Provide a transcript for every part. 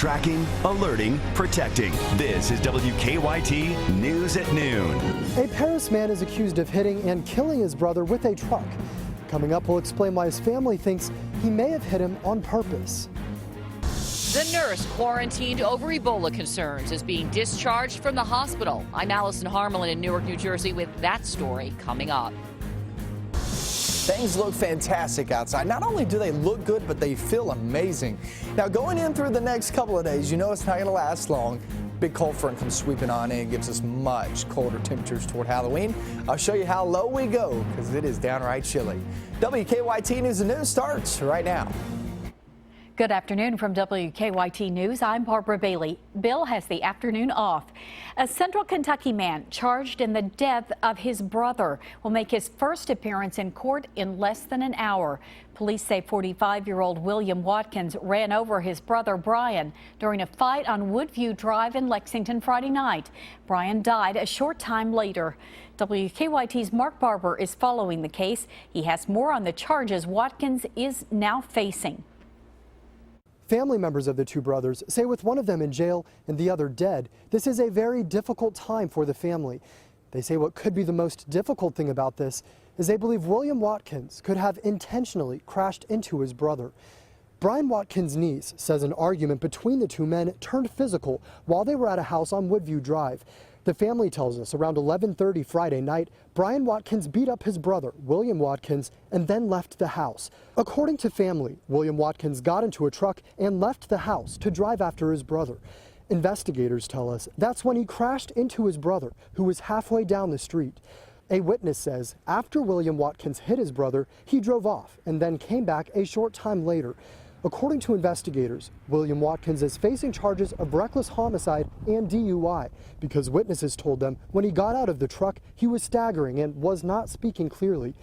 Tracking, alerting, protecting. This is WKYT News at Noon. A Paris man is accused of hitting and killing his brother with a truck. Coming up, we'll explain why his family thinks he may have hit him on purpose. The nurse quarantined over Ebola concerns is being discharged from the hospital. I'm Allison Harmelin in Newark, New Jersey with that story coming up. Things look fantastic outside. Not only do they look good, but they feel amazing. Now, going in through the next couple of days, you know it's not going to last long. Big cold front comes sweeping on in, gives us much colder temperatures toward Halloween. I'll show you how low we go because it is downright chilly. WKYT News and News starts right now. Good afternoon from WKYT News. I'm Barbara Bailey. Bill has the afternoon off. A Central Kentucky man charged in the death of his brother will make his first appearance in court in less than an hour. Police say 45-year-old William Watkins ran over his brother Brian during a fight on Woodview Drive in Lexington Friday night. Brian died a short time later. WKYT's Mark Barber is following the case. He has more on the charges Watkins is now facing. Family members of the two brothers say with one of them in jail and the other dead, this is a very difficult time for the family. They say what could be the most difficult thing about this is they believe William Watkins could have intentionally crashed into his brother. Brian Watkins' niece says an argument between the two men turned physical while they were at a house on Woodview Drive. The family tells us around 11:30 Friday night, Brian Watkins beat up his brother, William Watkins, and then left the house. According to family, William Watkins got into a truck and left the house to drive after his brother. Investigators tell us that's when he crashed into his brother, who was halfway down the street. A witness says after William Watkins hit his brother, he drove off and then came back a short time later. According to investigators, William Watkins is facing charges of reckless homicide and DUI because witnesses told them when he got out of the truck, he was staggering and was not speaking clearly.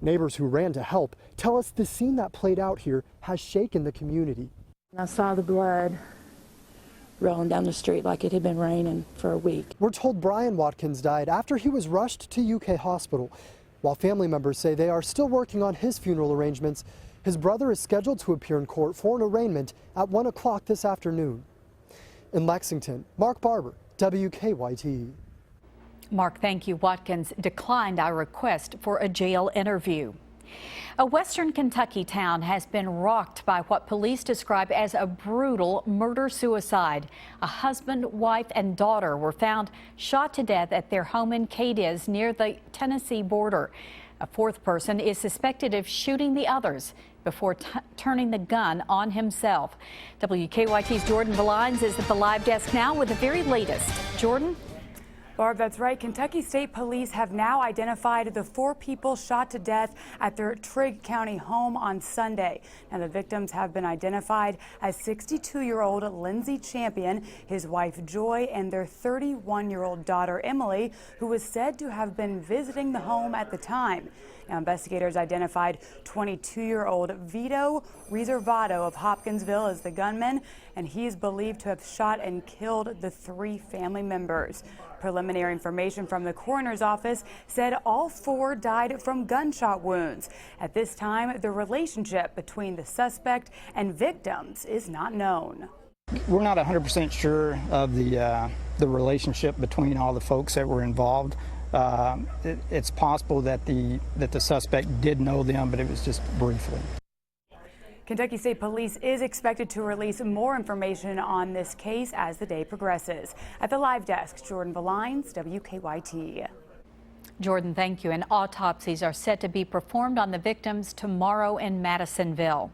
Neighbors who ran to help tell us the scene that played out here has shaken the community. I saw the blood rolling down the street like it had been raining for a week. We're told Brian Watkins died after he was rushed to UK hospital. While family members say they are still working on his funeral arrangements, his brother is scheduled to appear in court for an arraignment at 1 o'clock this afternoon. In Lexington, Mark Barber, WKYT. Mark, thank you. Watkins declined our request for a jail interview. A western Kentucky town has been rocked by what police describe as a brutal murder-suicide. A husband, wife, and daughter were found shot to death at their home in Cadiz near the Tennessee border. A fourth person is suspected of shooting the others before turning the gun on himself. WKYT's Jordan Valines is at the live desk now with the very latest. Jordan? Barb, that's right. Kentucky State Police have now identified the 4 people shot to death at their Trigg County home on Sunday. Now, the victims have been identified as 62-year-old Lindsey Champion, his wife Joy, and their 31-year-old daughter Emily, who was said to have been visiting the home at the time. Now, investigators identified 22-year-old Vito Reservato of Hopkinsville as the gunman, and he is believed to have shot and killed the 3 family members. Preliminary information from the coroner's office said all 4 died from gunshot wounds. At this time, the relationship between the suspect and victims is not known. We're not 100% sure of the relationship between all the folks that were involved. It's possible that the suspect did know them, but it was just briefly. Kentucky State Police is expected to release more information on this case as the day progresses. At the live desk, Jordan Valines, WKYT. Jordan, thank you. And autopsies are set to be performed on the victims tomorrow in Madisonville.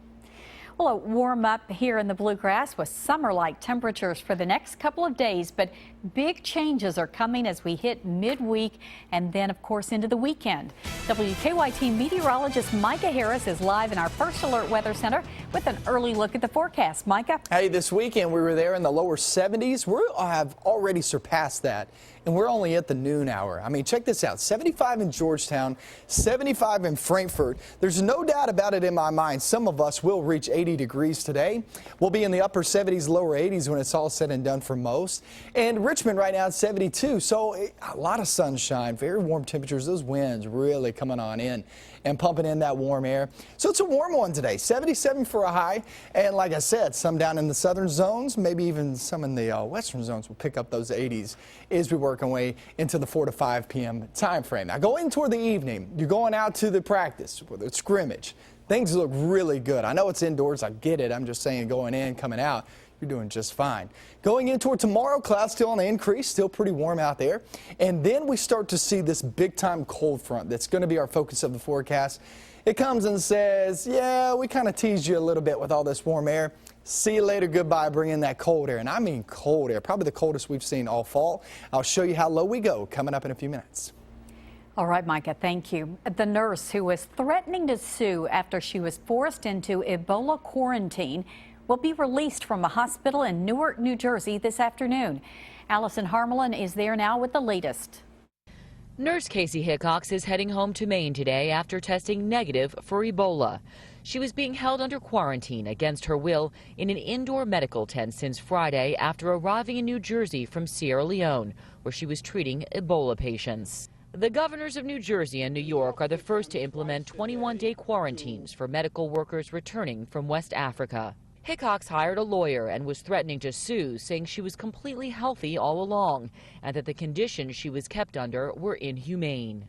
Well, it'll warm up here in the Bluegrass with summer-like temperatures for the next couple of days, but big changes are coming as we hit midweek and then, of course, into the weekend. WKYT meteorologist Micah Harris is live in our First Alert Weather Center with an early look at the forecast. Micah? Hey, this weekend we were there in the lower 70s. We have already surpassed that, and we're only at the noon hour. I mean, check this out. 75 in Georgetown, 75 in Frankfort. There's no doubt about it in my mind. Some of us will reach 80 degrees today. We'll be in the upper 70s, lower 80s when it's all said and done for most. And Richmond right now at 72, so a lot of sunshine, very warm temperatures. Those winds really coming on in. and pumping in that warm air. So it's a warm one today, 77 for a high. And like I said, some down in the southern zones, maybe even some in the western zones will pick up those 80s as we work our way into the 4 to 5 p.m. time frame. Now going toward the evening, you're going out to the practice, whether it's scrimmage. Things look really good. I know it's indoors, I get it. I'm just saying going in, coming out, you're doing just fine. Going in toward tomorrow, clouds still on the increase, still pretty warm out there. And then we start to see this big time cold front that's going to be our focus of the forecast. It comes and says, yeah, we kind of teased you a little bit with all this warm air. See you later, goodbye, bring in that cold air. And I mean cold air, probably the coldest we've seen all fall. I'll show you how low we go coming up in a few minutes. All right, Micah, thank you. The nurse who was threatening to sue after she was forced into Ebola quarantine will be released from a hospital in Newark, New Jersey this afternoon. Allison Harmelin is there now with the latest. Nurse Casey Hickox is heading home to Maine today after testing negative for Ebola. She was being held under quarantine against her will in an indoor medical tent since Friday after arriving in New Jersey from Sierra Leone, where she was treating Ebola patients. The governors of New Jersey and New York are the first to implement 21-day quarantines for medical workers returning from West Africa. Hickox hired a lawyer and was threatening to sue, saying she was completely healthy all along and that the conditions she was kept under were inhumane.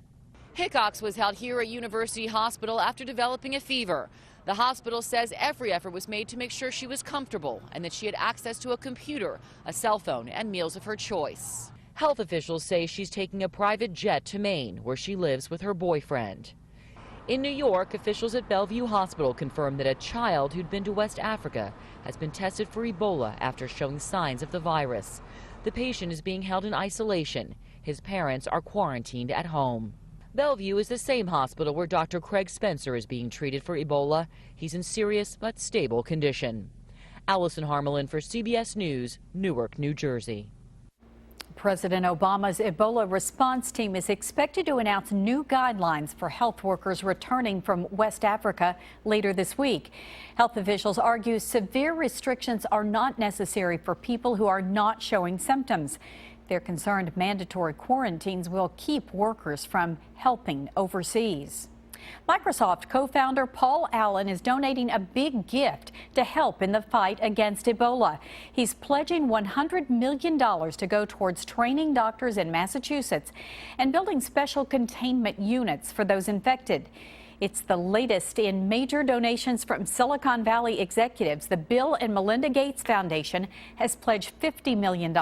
Hickox was held here at University Hospital after developing a fever. The hospital says every effort was made to make sure she was comfortable and that she had access to a computer, a cell phone, and meals of her choice. Health officials say she's taking a private jet to Maine, where she lives with her boyfriend. In New York, officials at Bellevue Hospital confirmed that a child who'd been to West Africa has been tested for Ebola after showing signs of the virus. The patient is being held in isolation. His parents are quarantined at home. Bellevue is the same hospital where Dr. Craig Spencer is being treated for Ebola. He's in serious but stable condition. Allison Harmelin for CBS News, Newark, New Jersey. President Obama's Ebola response team is expected to announce new guidelines for health workers returning from West Africa later this week. Health officials argue severe restrictions are not necessary for people who are not showing symptoms. They're concerned mandatory quarantines will keep workers from helping overseas. Microsoft co-founder Paul Allen is donating a big gift to help in the fight against Ebola. He's pledging $100 million to go towards training doctors in Massachusetts and building special containment units for those infected. It's the latest in major donations from Silicon Valley executives. The Bill and Melinda Gates Foundation has pledged $50 million,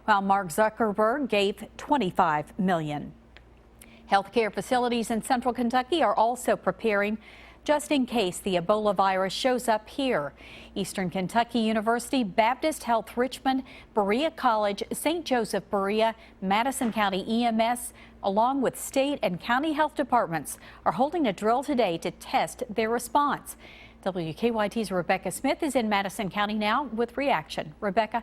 while Mark Zuckerberg gave $25 million. Healthcare facilities in central Kentucky are also preparing just in case the Ebola virus shows up here. Eastern Kentucky University, Baptist Health Richmond, Berea College, St. Joseph Berea, Madison County EMS, along with state and county health departments, are holding a drill today to test their response. WKYT's Rebecca Smith is in Madison County now with reaction. Rebecca.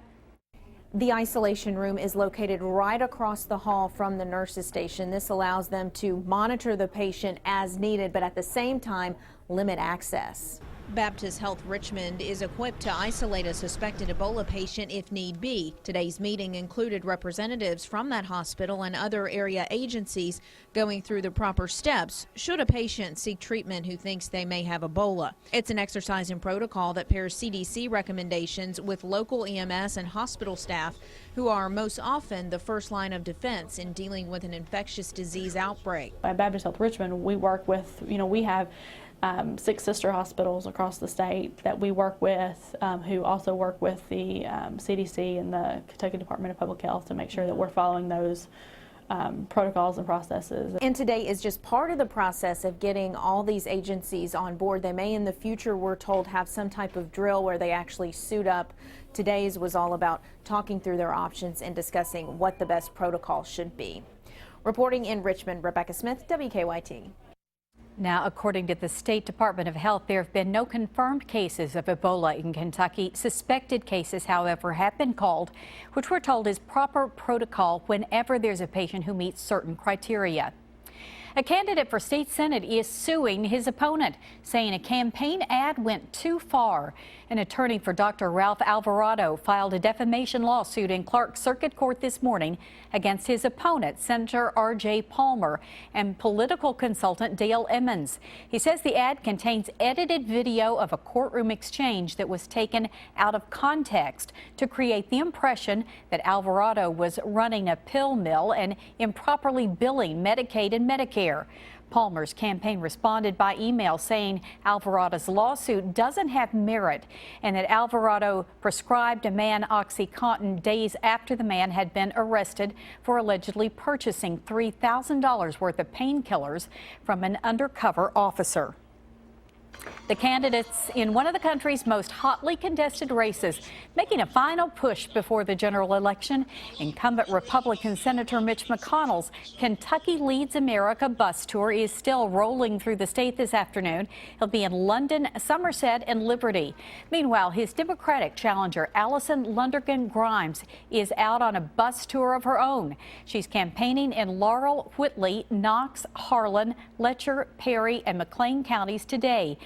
The isolation room is located right across the hall from the nurses station. This allows them to monitor the patient as needed, but at the same time, limit access. Baptist Health Richmond is equipped to isolate a suspected Ebola patient if need be. Today's meeting included representatives from that hospital and other area agencies going through the proper steps should a patient seek treatment who thinks they may have Ebola. It's an exercise in protocol that pairs CDC recommendations with local EMS and hospital staff who are most often the first line of defense in dealing with an infectious disease outbreak. At Baptist Health Richmond, we work with, we have 6 sister hospitals across the state that we work with, who also work with the CDC and the Kentucky Department of Public Health to make sure that we're following those protocols and processes. And today is just part of the process of getting all these agencies on board. They may in the future, we're told, have some type of drill where they actually suit up. Today's was all about talking through their options and discussing what the best protocol should be. Reporting in Richmond, Rebecca Smith, WKYT. Now, according to the State Department of Health, there have been no confirmed cases of Ebola in Kentucky. Suspected cases, however, have been called, which we're told is proper protocol whenever there's a patient who meets certain criteria. A candidate for state senate is suing his opponent, saying a campaign ad went too far. An attorney for Dr. Ralph Alvarado filed a defamation lawsuit in Clark Circuit Court this morning against his opponent, Senator R.J. Palmer, and political consultant Dale Emmons. He says the ad contains edited video of a courtroom exchange that was taken out of context to create the impression that Alvarado was running a pill mill and improperly billing Medicaid and Medicare. Palmer's campaign responded by email saying Alvarado's lawsuit doesn't have merit and that Alvarado prescribed a man OxyContin days after the man had been arrested for allegedly purchasing $3,000 worth of painkillers from an undercover officer. The candidates in one of the country's most hotly contested races making a final push before the general election. Incumbent Republican Senator Mitch McConnell's Kentucky Leads America bus tour is still rolling through the state this afternoon. He'll be in London, Somerset, and Liberty. Meanwhile, his Democratic challenger Allison Lundergan Grimes is out on a bus tour of her own. She's campaigning in Laurel, Whitley, Knox, Harlan, Letcher, Perry, and McLean counties today.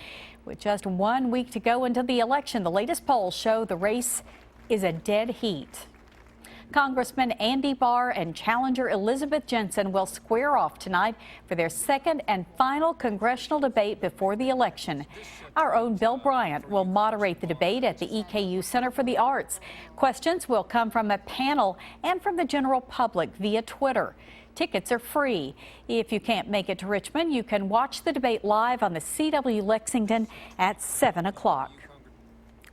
With just 1 week to go until the election, the latest polls show the race is a dead heat. Congressman Andy Barr and challenger Elizabeth Jensen will square off tonight for their second and final congressional debate before the election. Our own Bill Bryant will moderate the debate at the EKU Center for the Arts. Questions will come from a panel and from the general public via Twitter. Tickets are free. If you can't make it to Richmond, you can watch the debate live on the CW Lexington at 7 o'clock.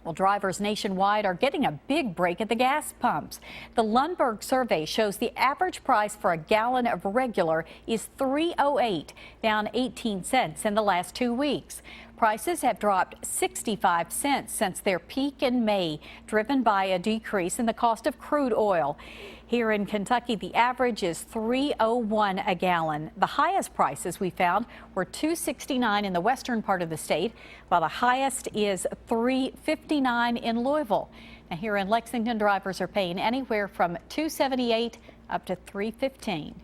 Well, drivers nationwide are getting a big break at the gas pumps. The Lundberg survey shows the average price for a gallon of regular is $3.08, down 18 cents in the last 2 weeks. Prices have dropped 65 cents since their peak in May, driven by a decrease in the cost of crude oil. Here in Kentucky, the average is $3.01 a gallon. The highest prices we found were $2.69 in the western part of the state, while the highest is $3.59 in Louisville. Now, here in Lexington, drivers are paying anywhere from $2.78 up to $3.15.